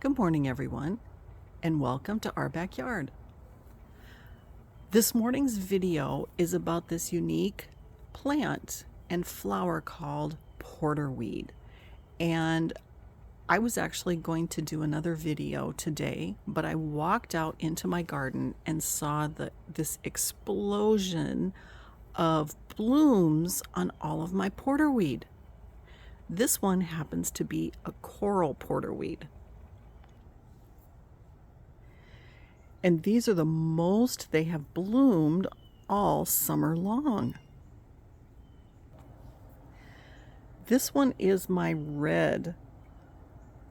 Good morning, everyone, and welcome to our backyard. This morning's video is about this unique plant and flower called Porterweed. And I was actually going to do another video today, but I walked out into my garden and saw this explosion of blooms on all of my porterweed. This one happens to be a coral porterweed. And these are the most they have bloomed all summer long. This one is my red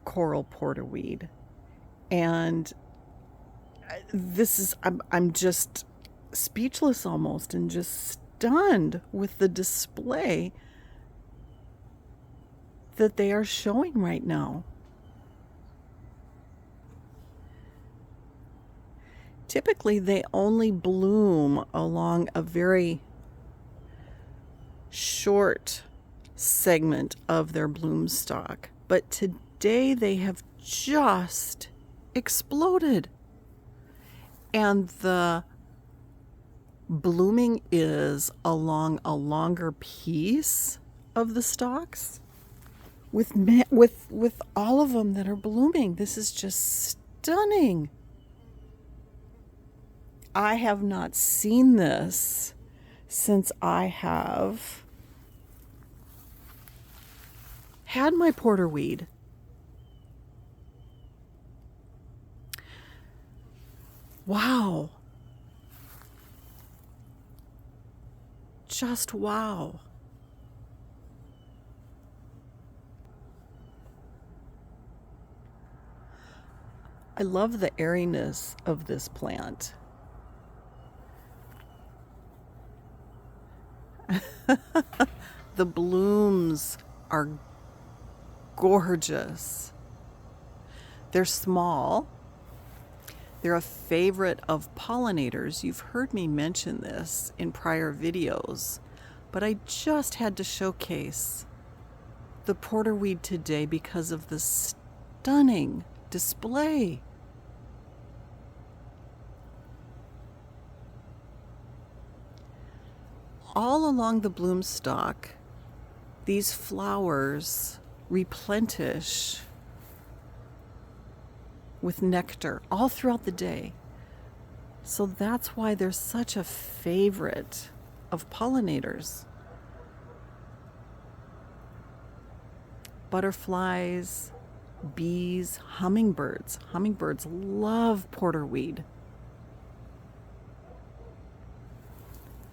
coral porterweed. And I'm just speechless almost and just stunned with the display that they are showing right now. Typically, they only bloom along a very short segment of their bloom stalk, but today they have just exploded. And the blooming is along a longer piece of the stalks with all of them that are blooming. This is just stunning. I have not seen this since I have had my porterweed. Wow. Just wow. I love the airiness of this plant. The blooms are gorgeous. They're small. They're a favorite of pollinators. You've heard me mention this in prior videos, but I just had to showcase the porterweed today because of the stunning display. All along the bloom stalk, these flowers replenish with nectar all throughout the day. So that's why they're such a favorite of pollinators. Butterflies, bees, hummingbirds. Hummingbirds love porterweed.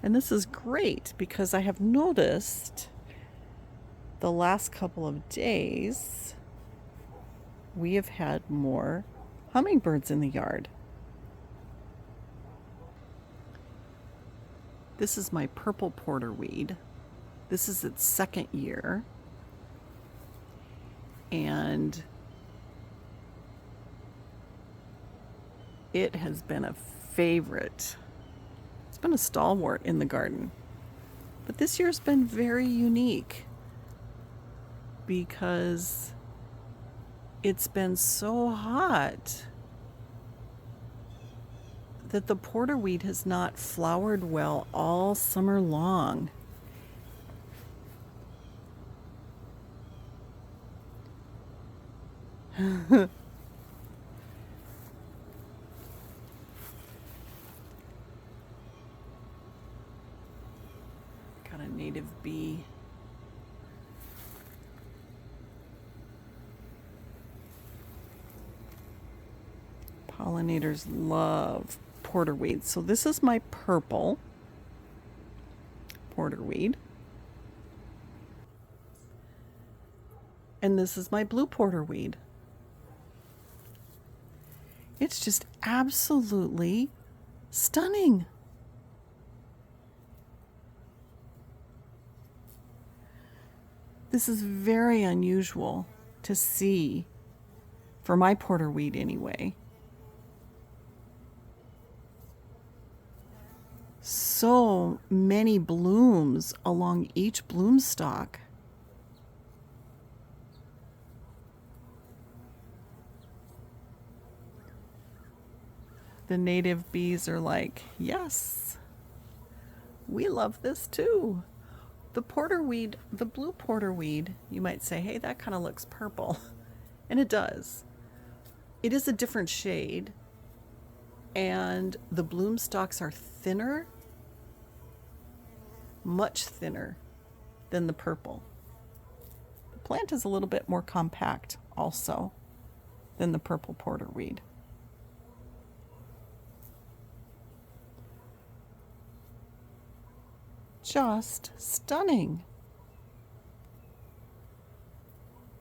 And this is great because I have noticed the last couple of days we have had more hummingbirds in the yard. This is my purple porterweed. This is its second year. And it has been a favorite. It's been a stalwart in the garden. But this year's been very unique because it's been so hot that the porterweed has not flowered well all summer long. Got a native bee. Pollinators love porterweed. So this is my purple porterweed. And this is my blue porterweed. It's just absolutely stunning. This is very unusual to see, for my porterweed anyway. So many blooms along each bloom stalk. The native bees are like, yes, we love this too. The porterweed, the blue porterweed, you might say, hey, that kind of looks purple. And it does. It is a different shade. And the bloom stalks are thinner, much thinner than the purple. The plant is a little bit more compact also than the purple porterweed. Just stunning.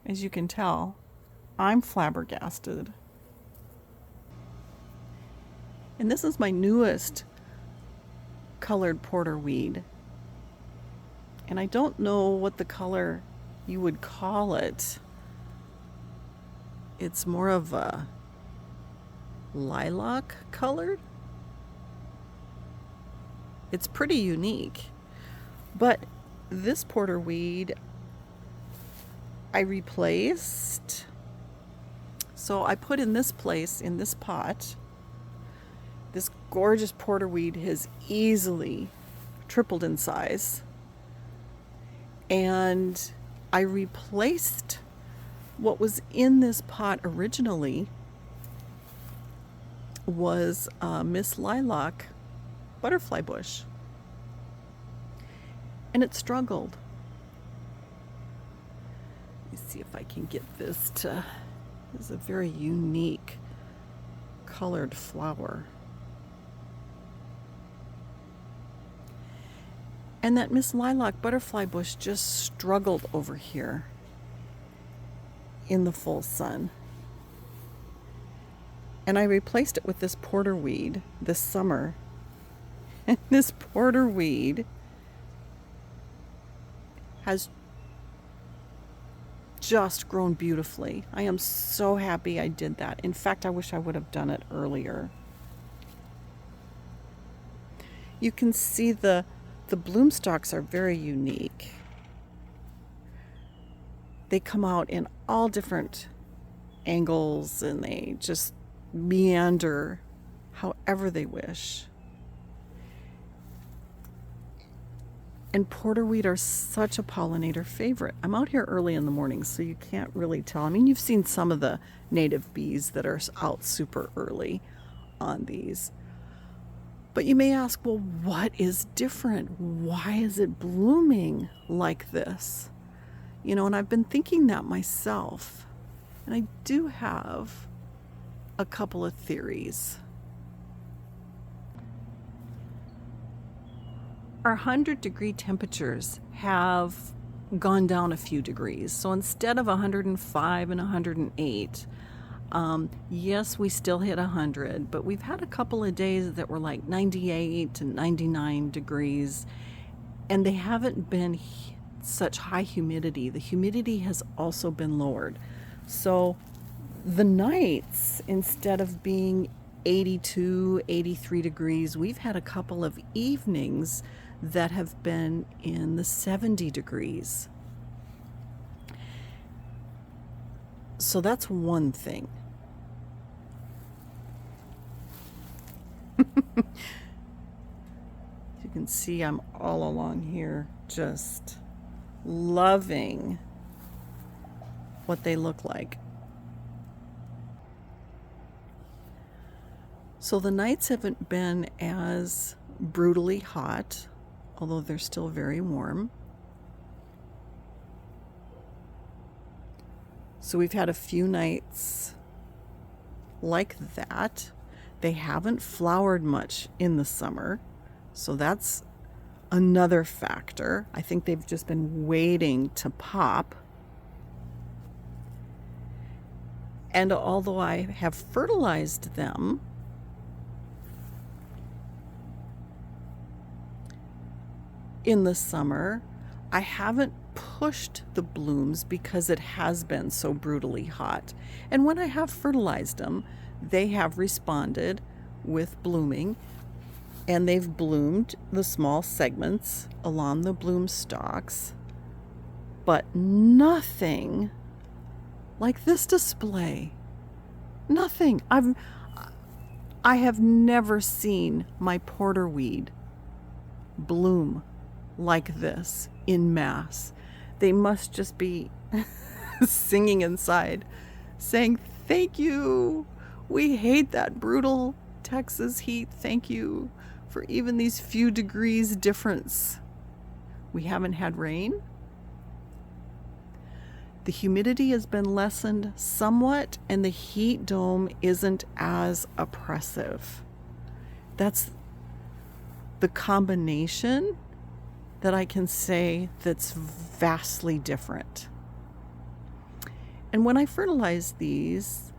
As you can tell, I'm flabbergasted. And this is my newest colored porterweed. And I don't know what the color you would call it. It's more of a lilac colored. It's pretty unique. But this porterweed I replaced. So I put in this place, in this pot. This gorgeous porterweed has easily tripled in size. And I replaced what was in this pot originally was Miss Lilac butterfly bush. And it struggled. Let me see if I can get this to, this is a very unique colored flower. And that Miss Lilac butterfly bush just struggled over here in the full sun. And I replaced it with this porterweed this summer. And this porterweed has just grown beautifully. I am so happy I did that. In fact, I wish I would have done it earlier. You can see the bloom stalks are very unique. They come out in all different angles and they just meander however they wish. And porterweed are such a pollinator favorite. I'm out here early in the morning, so you can't really tell. I mean, you've seen some of the native bees that are out super early on these. But you may ask, well, what is different? Why is it blooming like this? You know, and I've been thinking that myself. And I do have a couple of theories. Our 100-degree temperatures have gone down a few degrees. So instead of 105 and 108, yes, we still hit 100, but we've had a couple of days that were like 98 and 99 degrees, and they haven't been such high humidity. The humidity has also been lowered. So the nights, instead of being 82, 83 degrees, we've had a couple of evenings that have been in the 70 degrees. So that's one thing. You can see I'm all along here just loving what they look like. So the nights haven't been as brutally hot, although they're still very warm. So we've had a few nights like that. They haven't flowered much in the summer, so that's another factor. I think they've just been waiting to pop. And although I have fertilized them, in the summer, I haven't pushed the blooms because it has been so brutally hot. And when I have fertilized them, they have responded with blooming, and they've bloomed the small segments along the bloom stalks, but nothing like this display. Nothing. I have never seen my porterweed bloom like this in mass. They must just be singing inside, saying, "Thank you. We hate that brutal Texas heat. Thank you for even these few degrees difference. We haven't had rain. The humidity has been lessened somewhat, and the heat dome isn't as oppressive." That's the combination that I can say that's vastly different. And when I fertilized these,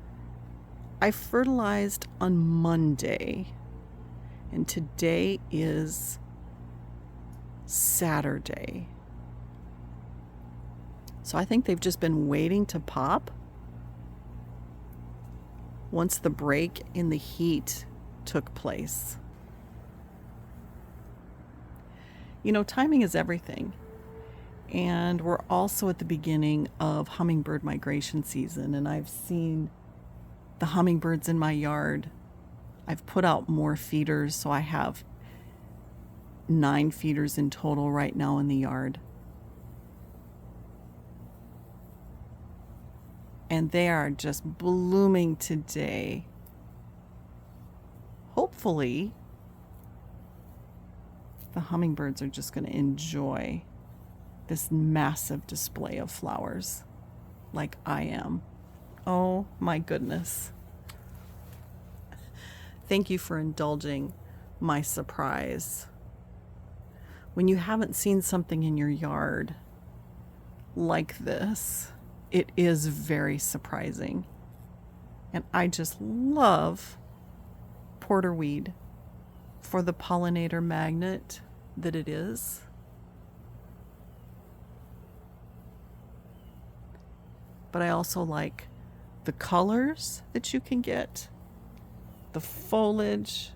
I fertilized on Monday, and today is Saturday. So I think they've just been waiting to pop once the break in the heat took place. You know, timing is everything. And we're also at the beginning of hummingbird migration season, and I've seen the hummingbirds in my yard. I've put out more feeders, so I have 9 feeders in total right now in the yard. And they are just blooming today. Hopefully, the hummingbirds are just going to enjoy this massive display of flowers like I am. Oh my goodness. Thank you for indulging my surprise. When you haven't seen something in your yard like this, it is very surprising. And I just love porterweed for the pollinator magnet that it is. But I also like the colors that you can get, the foliage.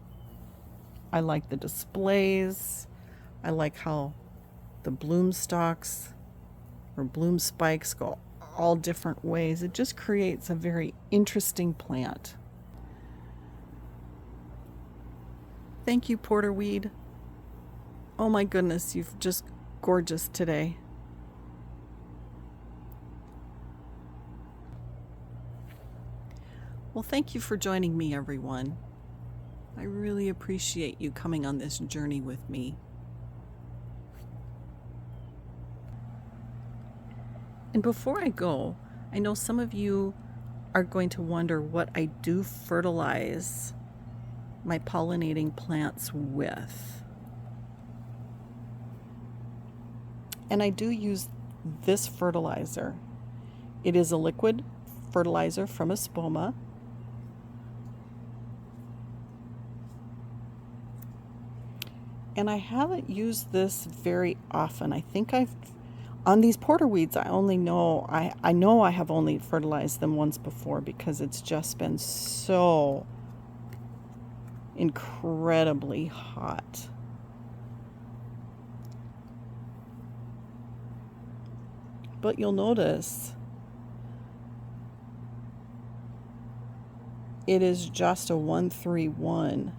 I like the displays. I like how the bloom stalks or bloom spikes go all different ways. It just creates a very interesting plant. Thank you, porterweed. Oh my goodness, you've just gorgeous today. Well, thank you for joining me, everyone. I really appreciate you coming on this journey with me. And before I go, I know some of you are going to wonder what I do fertilize my pollinating plants with. And I do use this fertilizer. It is a liquid fertilizer from Espoma. And I haven't used this very often. I think on these porterweeds, I know I have only fertilized them once before because it's just been so incredibly hot. But you'll notice it is just a 1-3-1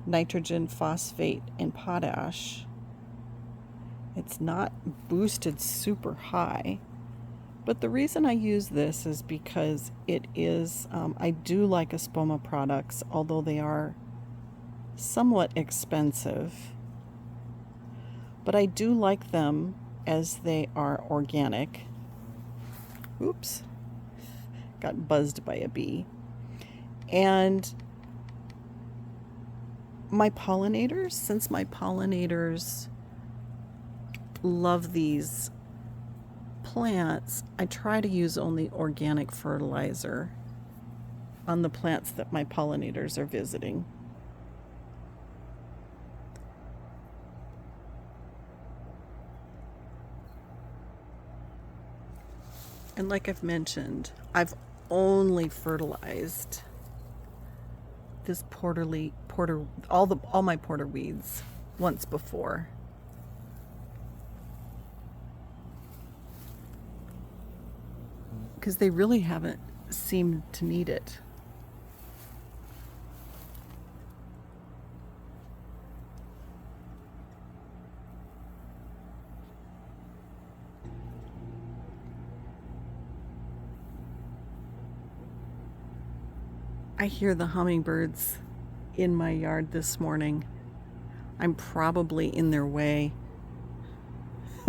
nitrogen, phosphate, and potash. It's not boosted super high, but the reason I use this is because it is, I do like Espoma products, although they are somewhat expensive, but I do like them as they are organic. Oops, got buzzed by a bee. And my pollinators, since my pollinators love these plants, I try to use only organic fertilizer on the plants that my pollinators are visiting. And like I've mentioned, I've only fertilized this all my porterweeds once before. Because they really haven't seemed to need it. I hear the hummingbirds in my yard this morning. I'm probably in their way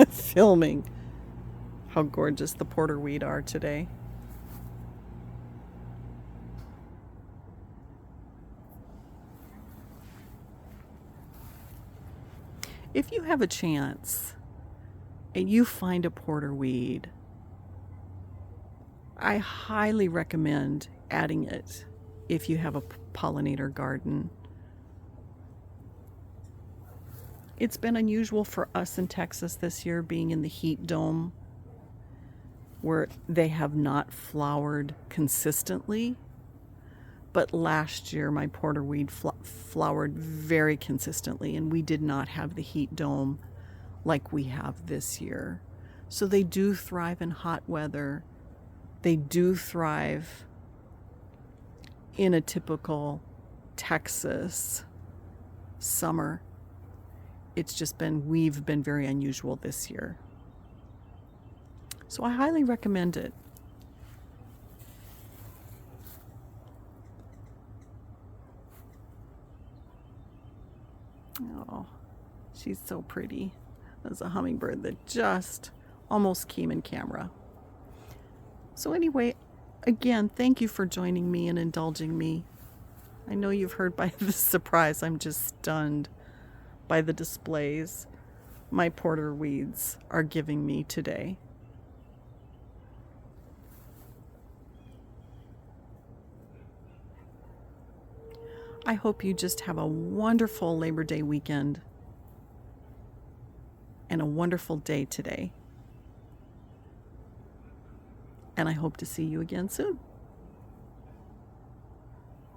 filming how gorgeous the porterweed are today. If you have a chance and you find a porterweed, I highly recommend adding it if you have a pollinator garden. It's been unusual for us in Texas this year, being in the heat dome, where they have not flowered consistently. But last year, my porterweed flowered very consistently, and we did not have the heat dome like we have this year. So they do thrive in hot weather. They do thrive in a typical Texas summer. It's just we've been very unusual this year. So I highly recommend it. Oh, she's so pretty. There's a hummingbird that just almost came in camera. So anyway, again, thank you for joining me and indulging me. I know you've heard by the surprise, I'm just stunned by the displays my porterweeds are giving me today. I hope you just have a wonderful Labor Day weekend and a wonderful day today. And I hope to see you again soon.